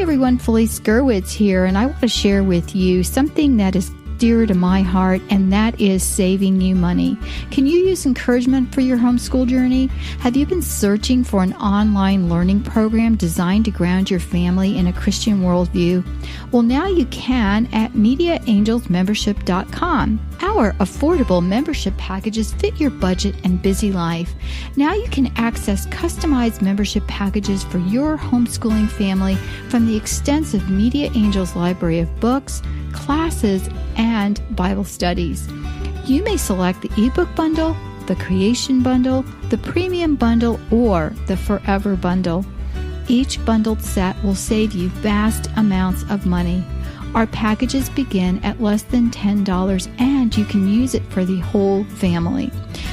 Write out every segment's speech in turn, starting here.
everyone, Felice Gerwitz here, and I want to share with you something that is dear to my heart, and that is saving you money. Can you use encouragement for your homeschool journey? Have you been searching for an online learning program designed to ground your family in a Christian worldview? Well, now you can at MediaAngelsMembership.com. Our affordable membership packages fit your budget and busy life. Now you can access customized membership packages for your homeschooling family from the extensive Media Angels library of books, classes, and Bible studies. You may select the ebook bundle, the creation bundle, the premium bundle, or the forever bundle. Each bundled set will save you vast amounts of money. Our packages begin at less than $10, and you can use it for the whole family.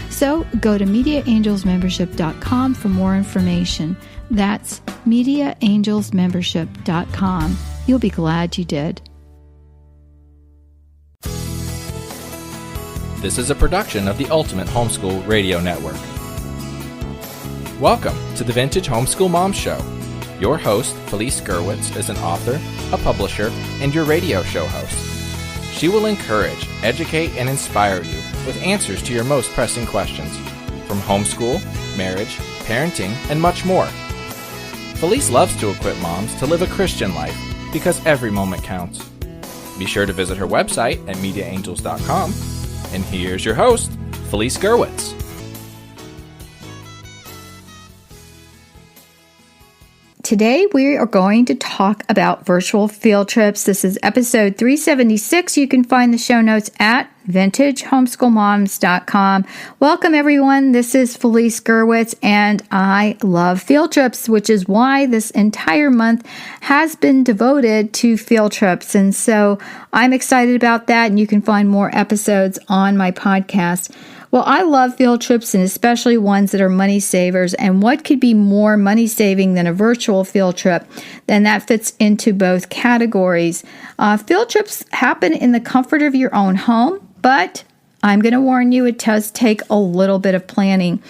So go to MediaAngelsMembership.com for more information. That's MediaAngelsMembership.com. You'll be glad you did. This is a production of the Ultimate Homeschool Radio Network. Welcome to the Vintage Homeschool Mom Show. Your host, Felice Gerwitz, is an author, a publisher, and your radio show host. She will encourage, educate, and inspire you with answers to your most pressing questions, from homeschool, marriage, parenting, and much more. Felice loves to equip moms to live a Christian life because every moment counts. Be sure to visit her website at MediaAngels.com. And here's your host, Felice Gerwitz. Today we are going to talk about virtual field trips. This is episode 376. You can find the show notes at VintageHomeschoolMoms.com. Welcome everyone. This is Felice Gerwitz, and I love field trips, which is why this entire month has been devoted to field trips. And so I'm excited about that, and you can find more episodes on my podcast. Well, I love field trips, and especially ones that are money savers. And what could be more money saving than a virtual field trip? Then that fits into both categories. Field trips happen in the comfort of your own home, but I'm going to warn you, it does take a little bit of planning.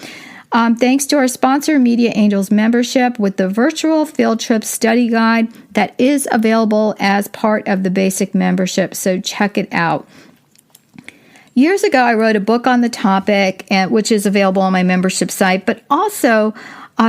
Thanks to our sponsor, Media Angels Membership, with the virtual field trip study guide that is available as part of the basic membership. So check it out. Years ago, I wrote a book on the topic, which is available on my membership site, but also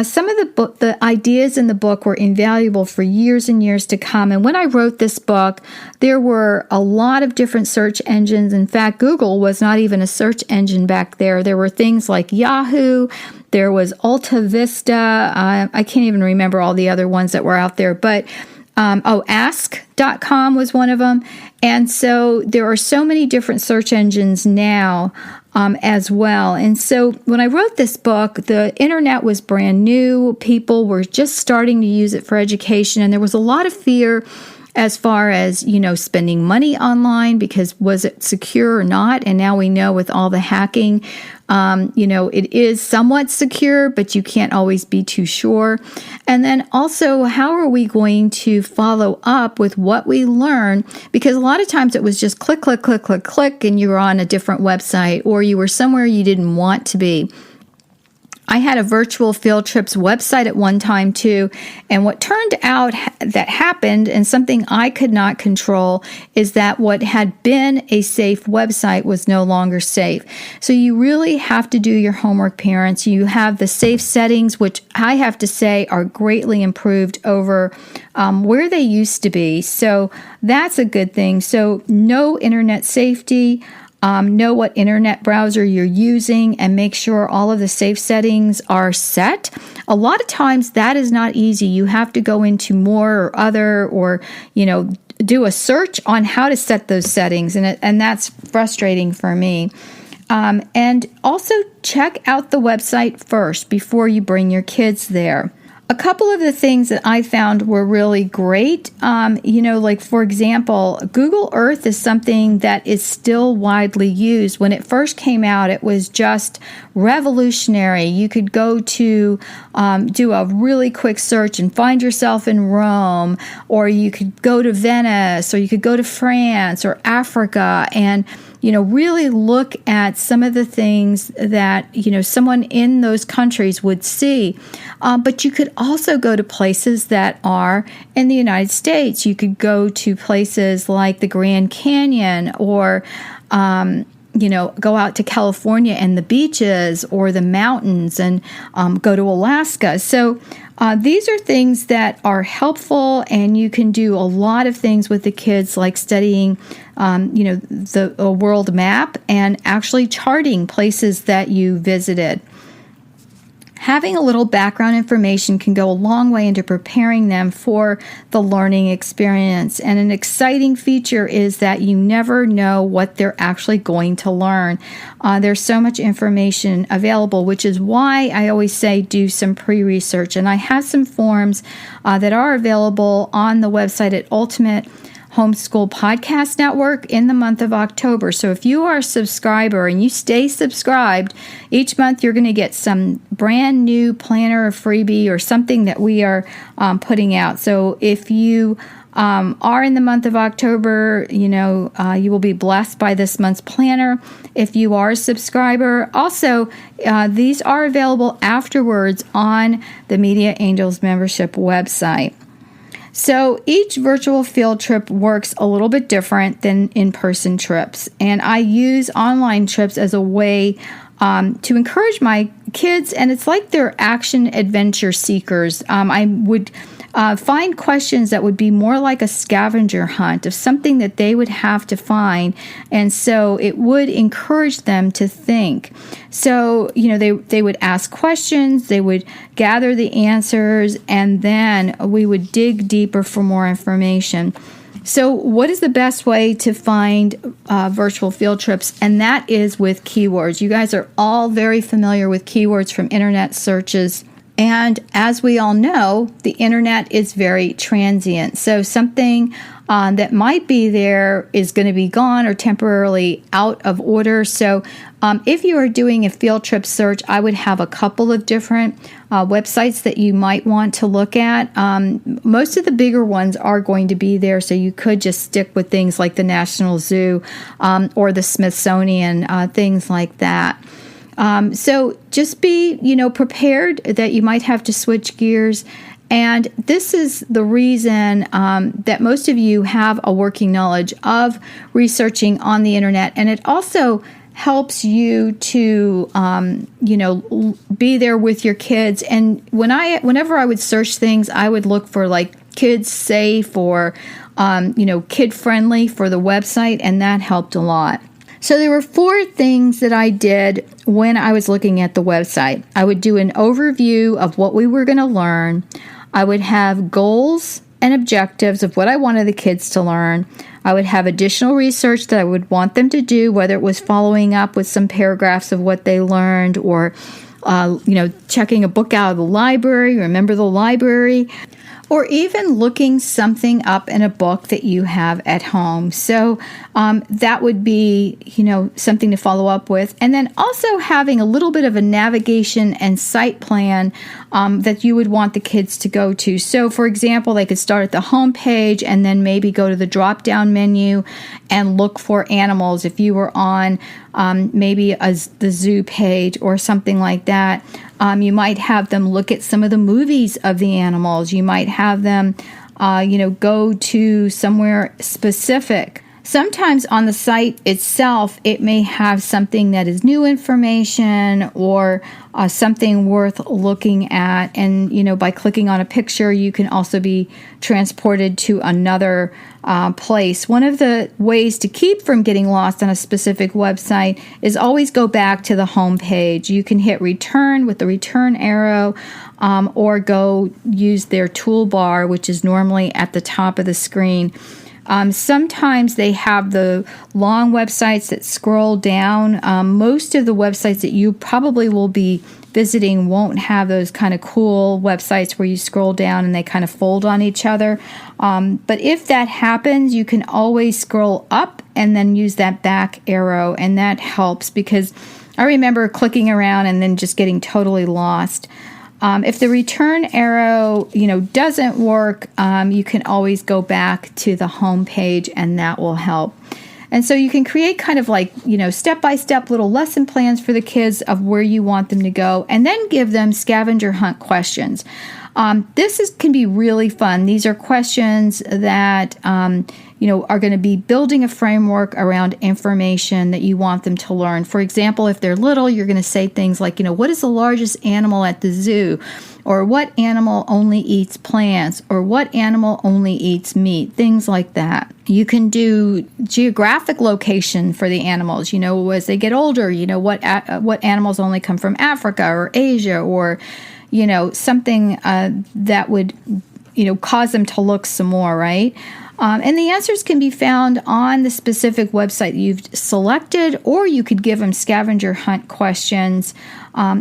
some of the ideas in the book were invaluable for years and years to come. And when I wrote this book, there were a lot of different search engines. In fact, Google was not even a search engine back there. There were things like Yahoo, there was Alta Vista, I can't even remember all the other ones that were out there, but Ask.com was one of them. And so there are so many different search engines now as well. And so when I wrote this book, the internet was brand new. People were just starting to use it for education. And there was a lot of fear as far as, spending money online, because was it secure or not? And now we know with all the hacking, it is somewhat secure, but you can't always be too sure. And then also, how are we going to follow up with what we learn? Because a lot of times it was just click, click, click, click, click, and you were on a different website, or you were somewhere you didn't want to be. I had a virtual field trips website at one time too, and what turned out that happened, and something I could not control, is that what had been a safe website was no longer safe. So you really have to do your homework, parents. You have the safe settings, which I have to say are greatly improved over where they used to be. So that's a good thing. So know internet safety. Know what internet browser you're using, and make sure all of the safe settings are set. A lot of times that is not easy. You have to go into more or other, or, do a search on how to set those settings. And that's frustrating for me. And also check out the website first before you bring your kids there. A couple of the things that I found were really great, like, for example, Google Earth is something that is still widely used. When it first came out, it was just revolutionary. You could go to do a really quick search and find yourself in Rome, or you could go to Venice, or you could go to France or Africa, and really look at some of the things that, someone in those countries would see. But you could also go to places that are in the United States. You could go to places like the Grand Canyon, or go out to California and the beaches or the mountains, and go to Alaska. So these are things that are helpful, and you can do a lot of things with the kids, like studying, the world map and actually charting places that you visited. Having a little background information can go a long way into preparing them for the learning experience. And an exciting feature is that you never know what they're actually going to learn. There's so much information available, which is why I always say do some pre-research. And I have some forms that are available on the website at Ultimate Homeschool Podcast Network in the month of October. So if you are a subscriber and you stay subscribed, each month you're going to get some brand new planner or freebie or something that we are putting out. So if you are in the month of October, you will be blessed by this month's planner. If you are a subscriber, also these are available afterwards on the Media Angels membership website. So each virtual field trip works a little bit different than in-person trips. And I use online trips as a way to encourage my kids, and it's like they're action adventure seekers. I would find questions that would be more like a scavenger hunt of something that they would have to find, and so it would encourage them to think. So, they would ask questions, they would gather the answers, and then we would dig deeper for more information. So what is the best way to find virtual field trips? And that is with keywords. You guys are all very familiar with keywords from internet searches. And as we all know, the internet is very transient. So something that might be there is going to be gone or temporarily out of order. So if you are doing a field trip search, I would have a couple of different websites that you might want to look at. Most of the bigger ones are going to be there, so you could just stick with things like the National Zoo or the Smithsonian, things like that. So just be, prepared that you might have to switch gears. And this is the reason that most of you have a working knowledge of researching on the internet. And it also helps you to, be there with your kids. And whenever I would search things, I would look for like kids safe or, kid friendly for the website. And that helped a lot. So there were 4 things that I did when I was looking at the website. I would do an overview of what we were going to learn. I would have goals and objectives of what I wanted the kids to learn. I would have additional research that I would want them to do, whether it was following up with some paragraphs of what they learned or, checking a book out of the library, remember the library, or even looking something up in a book that you have at home. So that would be, something to follow up with. And then also having a little bit of a navigation and site plan that you would want the kids to go to. So, for example, they could start at the home page and then maybe go to the drop-down menu and look for animals. If you were on maybe the zoo page or something like that, you might have them look at some of the movies of the animals. You might have them, go to somewhere specific. Sometimes on the site itself, it may have something that is new information or something worth looking at. And, by clicking on a picture, you can also be transported to another place. One of the ways to keep from getting lost on a specific website is always go back to the home page. You can hit return with the return arrow or go use their toolbar, which is normally at the top of the screen. Sometimes they have the long websites that scroll down. Most of the websites that you probably will be visiting won't have those kind of cool websites where you scroll down and they kind of fold on each other. But if that happens, you can always scroll up and then use that back arrow, and that helps because I remember clicking around and then just getting totally lost. If the return arrow, doesn't work, you can always go back to the home page, and that will help. And so you can create kind of like, step-by-step little lesson plans for the kids of where you want them to go, and then give them scavenger hunt questions. This can be really fun. These are questions that, are going to be building a framework around information that you want them to learn. For example, if they're little, you're going to say things like, what is the largest animal at the zoo? Or what animal only eats plants? Or what animal only eats meat? Things like that. You can do geographic location for the animals. As they get older, what animals only come from Africa or Asia, or something that would, cause them to look some more, right? And the answers can be found on the specific website you've selected, or you could give them scavenger hunt questions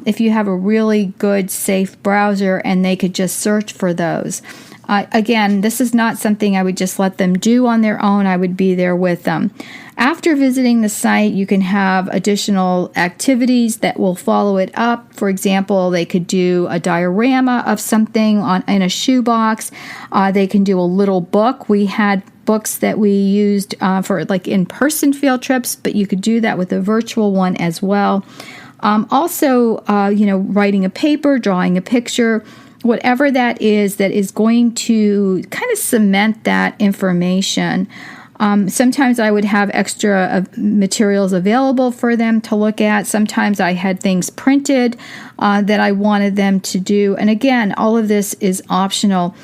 if you have a really good, safe browser, and they could just search for those. Again, this is not something I would just let them do on their own. I would be there with them. After visiting the site, you can have additional activities that will follow it up. For example, they could do a diorama of something in a shoebox. They can do a little book. We had books that we used for like in-person field trips, but you could do that with a virtual one as well. Also, writing a paper, drawing a picture, whatever that is going to kind of cement that information. Sometimes I would have extra materials available for them to look at. Sometimes I had things printed that I wanted them to do. And again, all of this is optional.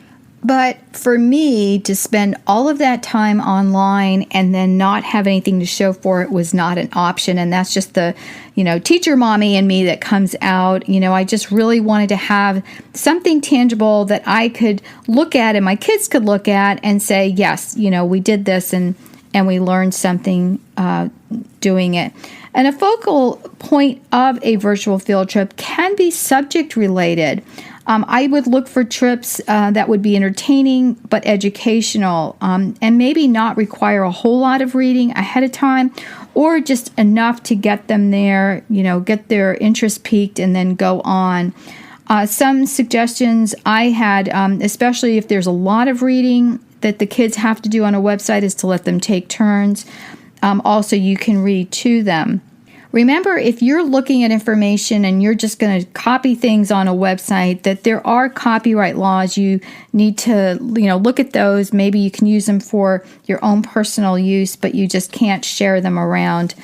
But for me to spend all of that time online and then not have anything to show for it was not an option. And that's just the, teacher mommy in me that comes out. I just really wanted to have something tangible that I could look at and my kids could look at and say, yes, we did this and we learned something doing it. And a focal point of a virtual field trip can be subject related. I would look for trips that would be entertaining but educational, and maybe not require a whole lot of reading ahead of time, or just enough to get them there, get their interest piqued and then go on. Some suggestions I had, especially if there's a lot of reading that the kids have to do on a website, is to let them take turns. Also, you can read to them. Remember, if you're looking at information and you're just going to copy things on a website, that there are copyright laws. You need to, look at those. Maybe you can use them for your own personal use, but you just can't share them around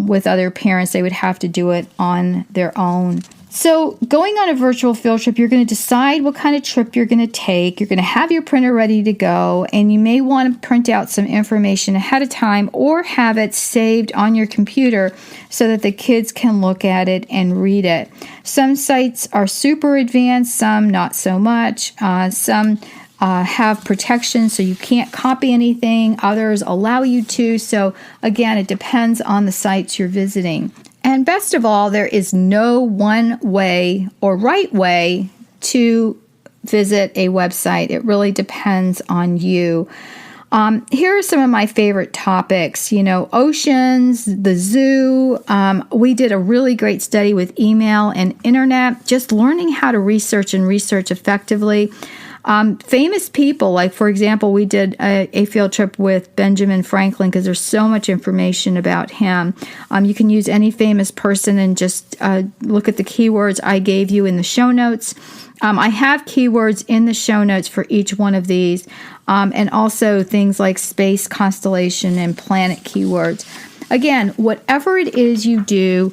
with other parents. They would have to do it on their own. So going on a virtual field trip, you're going to decide what kind of trip you're going to take. You're going to have your printer ready to go, and you may want to print out some information ahead of time or have it saved on your computer so that the kids can look at it and read it. Some sites are super advanced, some not so much. Some have protection so you can't copy anything. Others allow you to. So again, it depends on the sites you're visiting. And best of all, there is no one way or right way to visit a website. It really depends on you. Here are some of my favorite topics. Oceans, the zoo. We did a really great study with email and internet, just learning how to research effectively. Famous people, like, for example, we did a field trip with Benjamin Franklin because there's so much information about him. You can use any famous person and just look at the keywords I gave you in the show notes. I have keywords in the show notes for each one of these, and also things like space, constellation, and planet keywords. Again, whatever it is you do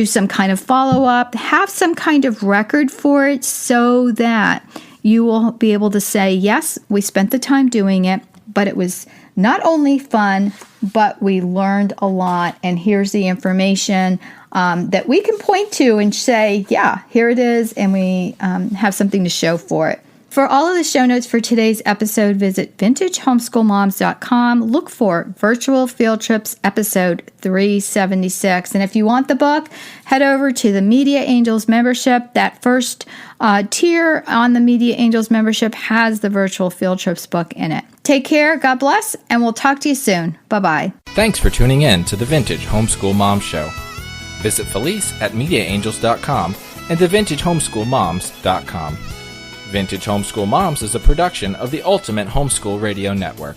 some kind of follow-up, have some kind of record for it so that you will be able to say, yes, we spent the time doing it, but it was not only fun, but we learned a lot. And here's the information that we can point to and say, yeah, here it is. And we have something to show for it. For all of the show notes for today's episode, visit vintagehomeschoolmoms.com. Look for Virtual Field Trips episode 376. And if you want the book, head over to the Media Angels membership. That first tier on the Media Angels membership has the Virtual Field Trips book in it. Take care, God bless, and we'll talk to you soon. Bye-bye. Thanks for tuning in to the Vintage Homeschool Mom Show. Visit Felice at MediaAngels.com and thevintagehomeschoolmoms.com. Vintage Homeschool Moms is a production of the Ultimate Homeschool Radio Network.